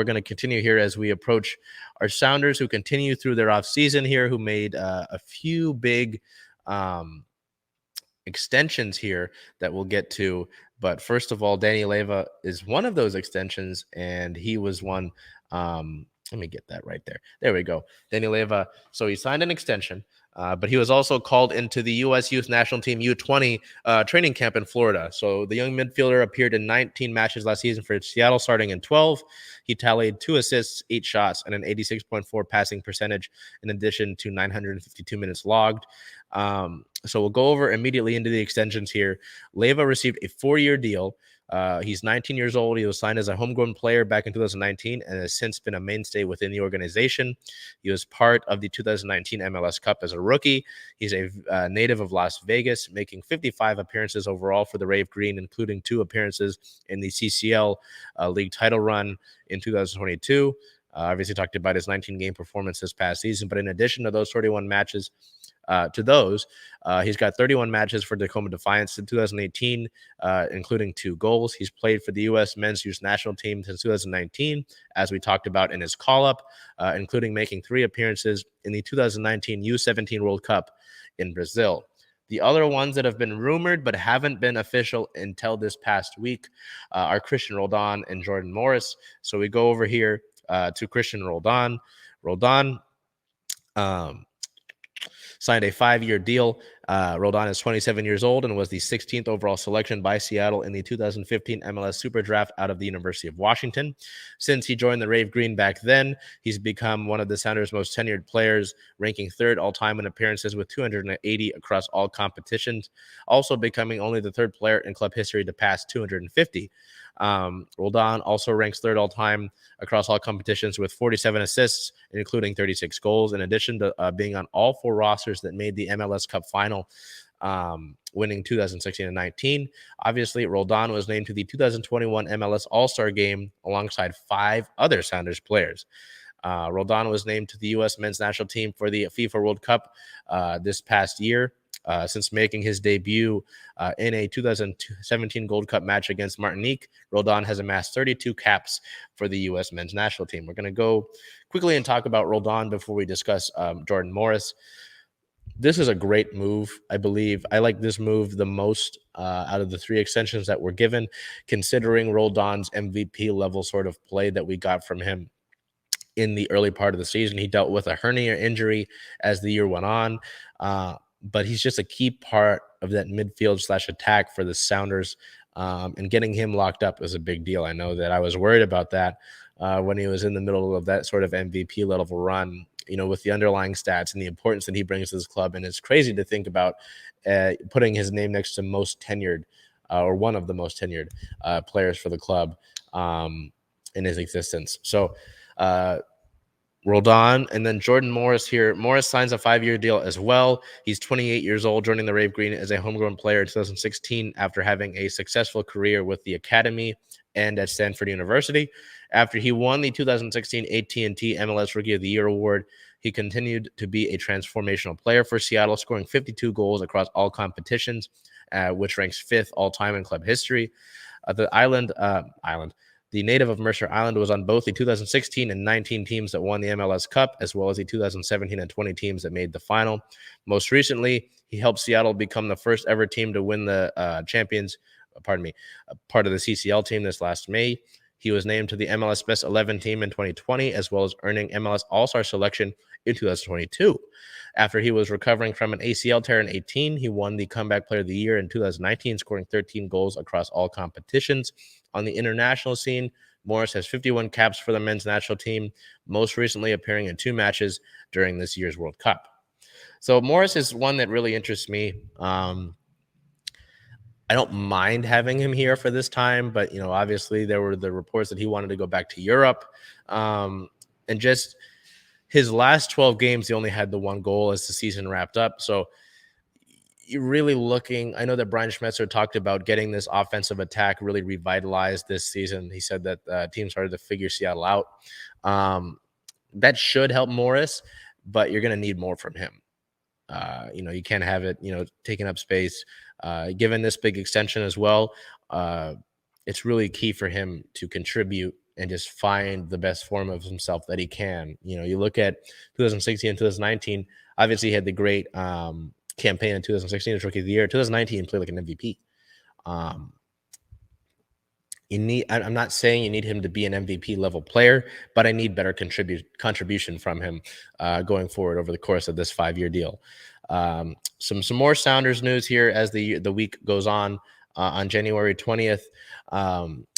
We're going to continue here as we approach our Sounders, who continue through their offseason here, who made a few big extensions here that we'll get to. But first of all, Danny Leyva is one of those extensions, and he was one. Let me get that right there. There we go. Danny Leyva. So he signed an extension, but he was also called into the U.S. Youth National Team U20 training camp in Florida. So the young midfielder appeared in 19 matches last season for Seattle, starting in 12. He tallied 2 assists, 8 shots, and an 86.4 passing percentage, in addition to 952 minutes logged. So we'll go over immediately into the extensions here. Leyva received a 4-year deal. He's 19 years old. He was signed as a homegrown player back in 2019 and has since been a mainstay within the organization. He was part of the 2019 MLS Cup as a rookie. He's a native of Las Vegas, making 55 appearances overall for the Rave Green, including 2 appearances in the CCL league title run in 2022. Obviously talked about his 19-game performance this past season, but in addition to those 31 matches, he's got 31 matches for Tacoma Defiance in 2018, including 2 goals. He's played for the U.S. Men's Youth National Team since 2019, as we talked about in his call-up, including making 3 appearances in the 2019 U17 World Cup in Brazil. The other ones that have been rumored but haven't been official until this past week are Cristian Roldan and Jordan Morris. So we go over here to Cristian Roldan. Roldan signed a 5-year deal. Roldan is 27 years old and was the 16th overall selection by Seattle in the 2015 MLS Super Draft out of the University of Washington. Since he joined the Rave Green back then, he's become one of the Sounders' most tenured players, ranking 3rd all-time in appearances with 280 across all competitions, also becoming only the 3rd player in club history to pass 250. Roldan also ranks 3rd all-time across all competitions with 47 assists, including 36 goals, in addition to being on all 4 rosters that made the MLS Cup final, winning 2016 and 19. Obviously, Roldan was named to the 2021 MLS All-Star Game alongside 5 other Sounders players. Roldan was named to the U.S. Men's National Team for the FIFA World Cup this past year. Since making his debut in a 2017 Gold Cup match against Martinique, Roldan has amassed 32 caps for the U.S. Men's National Team. We're going to go quickly and talk about Roldan before we discuss Jordan Morris. This is a great move, I believe. I like this move the most out of the 3 extensions that were given, considering Roldan's MVP level sort of play that we got from him in the early part of the season. He dealt with a hernia injury as the year went on. But he's just a key part of that midfield/attack for the Sounders, and getting him locked up is a big deal. I know that I was worried about that when he was in the middle of that sort of MVP level run, with the underlying stats and the importance that he brings to this club. And it's crazy to think about putting his name next to most tenured or one of the most tenured players for the club in his existence. So, Roldan, and then Jordan Morris here. Morris signs a 5-year deal as well. He's 28 years old, joining the Rave Green as a homegrown player in 2016 after having a successful career with the academy and at Stanford University. After he won the 2016 AT&T MLS Rookie of the Year award, he continued to be a transformational player for Seattle, scoring 52 goals across all competitions, which ranks 5th all-time in club history. The native of Mercer Island was on both the 2016 and 19 teams that won the MLS Cup, as well as the 2017 and 20 teams that made the final. Most recently, he helped Seattle become the first ever team to win the part of the CCL team this last May. He was named to the MLS Best 11 team in 2020, as well as earning MLS All-Star selection in 2022. After he was recovering from an ACL tear in 2018, he won the Comeback Player of the Year in 2019, scoring 13 goals across all competitions. On the international scene, Morris has 51 caps for the men's national team, most recently appearing in 2 matches during this year's World Cup. So Morris is one that really interests me. I don't mind having him here for this time, but, obviously there were the reports that he wanted to go back to Europe. And just his last 12 games, he only had the 1 goal as the season wrapped up. So you're really looking, I know that Brian Schmetzer talked about getting this offensive attack really revitalized this season. He said that teams started to figure Seattle out. That should help Morris, but you're going to need more from him. You can't have it, taking up space. Given this big extension as well, it's really key for him to contribute and just find the best form of himself that he can. You look at 2016 and 2019. Obviously, he had the great campaign in 2016 as Rookie of the Year. 2019, he played like an MVP. Um, I'm not saying you need him to be an MVP level player, but I need better contribution from him going forward over the course of this 5-year deal. Some more Sounders news here as the week goes on. On January 20th,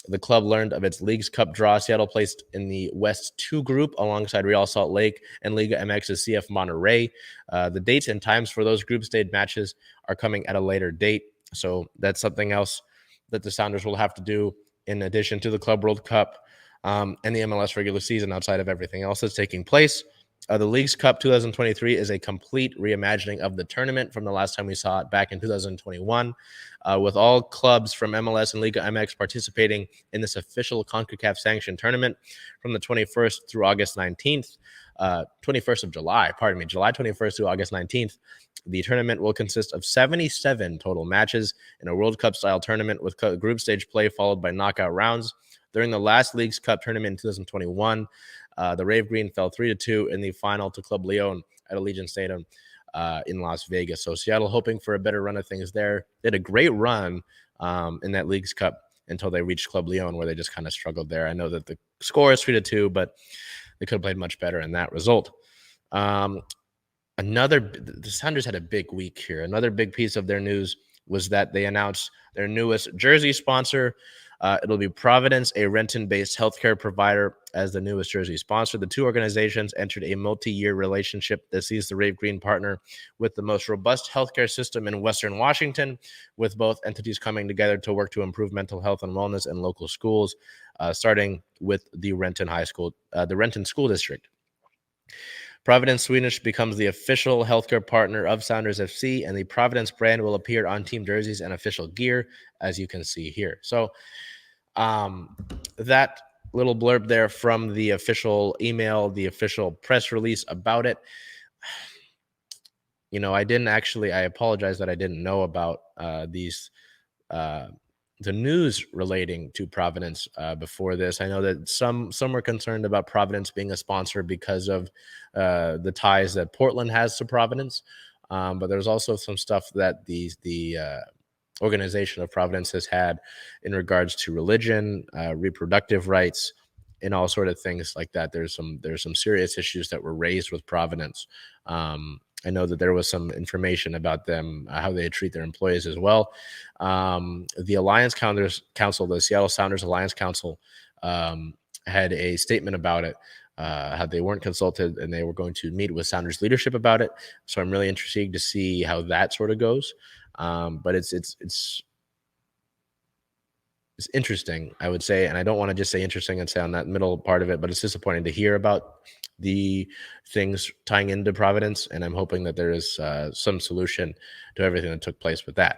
the club learned of its Leagues Cup draw. Seattle placed in the West 2 group alongside Real Salt Lake and Liga MX's CF Monterrey. The dates and times for those group stage matches are coming at a later date. So that's something else that the Sounders will have to do in addition to the Club World Cup and the MLS regular season outside of everything else that's taking place. The Leagues Cup 2023 is a complete reimagining of the tournament from the last time we saw it back in 2021, with all clubs from MLS and Liga MX participating in this official CONCACAF sanctioned tournament from the 21st through August 19th, 21st of July, July 21st through August 19th. The tournament will consist of 77 total matches in a World Cup-style tournament with group stage play followed by knockout rounds. During the last Leagues Cup tournament in 2021, the Rave Green fell 3-2 in the final to Club Leon at Allegiant Stadium in Las Vegas. So Seattle hoping for a better run of things there. They had a great run in that Leagues Cup until they reached Club Leon, where they just kind of struggled there. I know that the score is 3-2, but they could have played much better in that result. The Sounders had a big week here. Another big piece of their news was that they announced their newest jersey sponsor. It'll be Providence, a Renton-based healthcare provider, as the newest jersey sponsor. The two organizations entered a multi-year relationship that sees the Rave Green partner with the most robust healthcare system in Western Washington, with both entities coming together to work to improve mental health and wellness in local schools, starting with the Renton School District. Providence Swedish becomes the official healthcare partner of Sounders FC, and the Providence brand will appear on team jerseys and official gear, as you can see here. So that little blurb there from the official email, the official press release about it. I apologize that I didn't know about the news relating to Providence before this. I know that some were concerned about Providence being a sponsor because of the ties that Portland has to Providence, but there's also some stuff that the organization of Providence has had in regards to religion, reproductive rights, and all sort of things like that. There's some serious issues that were raised with Providence. I know that there was some information about them, how they treat their employees as well. The Alliance Council, the Seattle Sounders Alliance Council, had a statement about it, how they weren't consulted and they were going to meet with Sounders leadership about it. So I'm really interested to see how that sort of goes. But it's interesting, I would say, and I don't want to just say interesting and say on that middle part of it, but it's disappointing to hear about the things tying into Providence, and I'm hoping that there is some solution to everything that took place with that.